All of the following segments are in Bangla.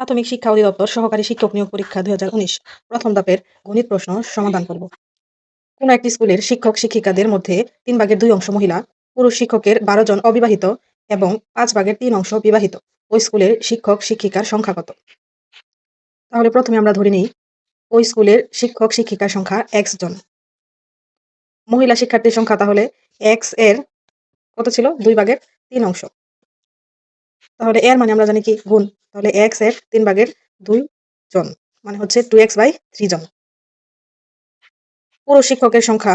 প্রাথমিক শিক্ষা অধিদপ্তর সহকারী শিক্ষক নিয়োগ পরীক্ষা 2019 প্রথম ধাপের গণিত প্রশ্ন সমাধান করব। কোন একটি স্কুলের শিক্ষক শিক্ষিকাদের মধ্যে 3/2 অংশ মহিলা, পুরুষ শিক্ষকের 12 জন অবিবাহিত এবং 5/3 অংশ বিবাহিত। ওই স্কুলের শিক্ষক শিক্ষিকার সংখ্যা কত? তাহলে প্রথমে আমরা ধরে নিই ওই স্কুলের শিক্ষক শিক্ষিকার সংখ্যা x জন। মহিলা শিক্ষার্থীর সংখ্যা তাহলে x এর কত ছিল? 2/3 অংশ। তাহলে এর মানে আমরা জানি কি গুণ। তাহলে x এর 3/2 জন মানে হচ্ছে 2x/3 জন। পুরুষ শিক্ষকের সংখ্যা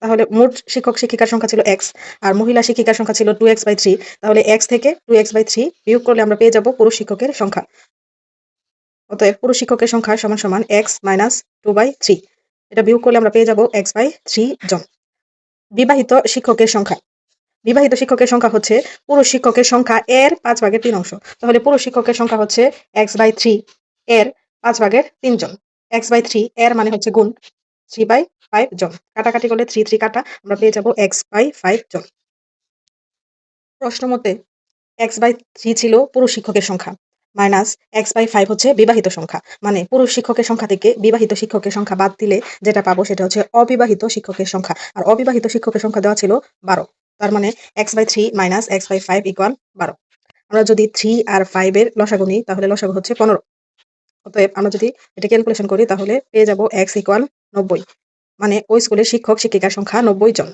তাহলে মোট শিক্ষক শিক্ষিকার সংখ্যা ছিল x আর মহিলা শিক্ষিকার সংখ্যা ছিল 2x/3। তাহলে x থেকে 2x/3 বিয়োগ করলে আমরা পেয়ে যাব পুরুষ শিক্ষকের সংখ্যা। অতএব পুরুষ শিক্ষকের সংখ্যা সমান সমান x - 2/3। এটা বিয়োগ করলে আমরা পেয়ে যাব x/3 জন। বিবাহিত শিক্ষকের সংখ্যা। বিবাহিত শিক্ষকের সংখ্যা হচ্ছে পুরুষ শিক্ষকের সংখ্যা এর 5/3 অংশ। তাহলে পুরুষ শিক্ষকের সংখ্যা হচ্ছে x/3 এর 5/3 জন। x/3 এর মানে হচ্ছে গুণ 3/5 জন। কাটাকাটি করলে 3 3 কাটা আমরা পেয়ে যাব x/5 জন। প্রশ্ন মতে x/3 ছিল পুরুষ শিক্ষকের সংখ্যা মাইনাস x/5 হচ্ছে বিবাহিত সংখ্যা। মানে পুরুষ শিক্ষকের সংখ্যা থেকে বিবাহিত শিক্ষকের সংখ্যা বাদ দিলে যেটা পাবো সেটা হচ্ছে অবিবাহিত শিক্ষকের সংখ্যা। আর অবিবাহিত শিক্ষকের সংখ্যা দেওয়া ছিল 12। তার মানে x/3 - x/5 = 12। আমরা যদি 3 আর 5 এর লসাগু নিই তাহলে লসাগু হচ্ছে 15। অতএব আমরা যদি এটা ক্যালকুলেশন করি তাহলে পেয়ে যাব x = 90। মানে ওই স্কুলের শিক্ষক শিক্ষিকার সংখ্যা 90 জন।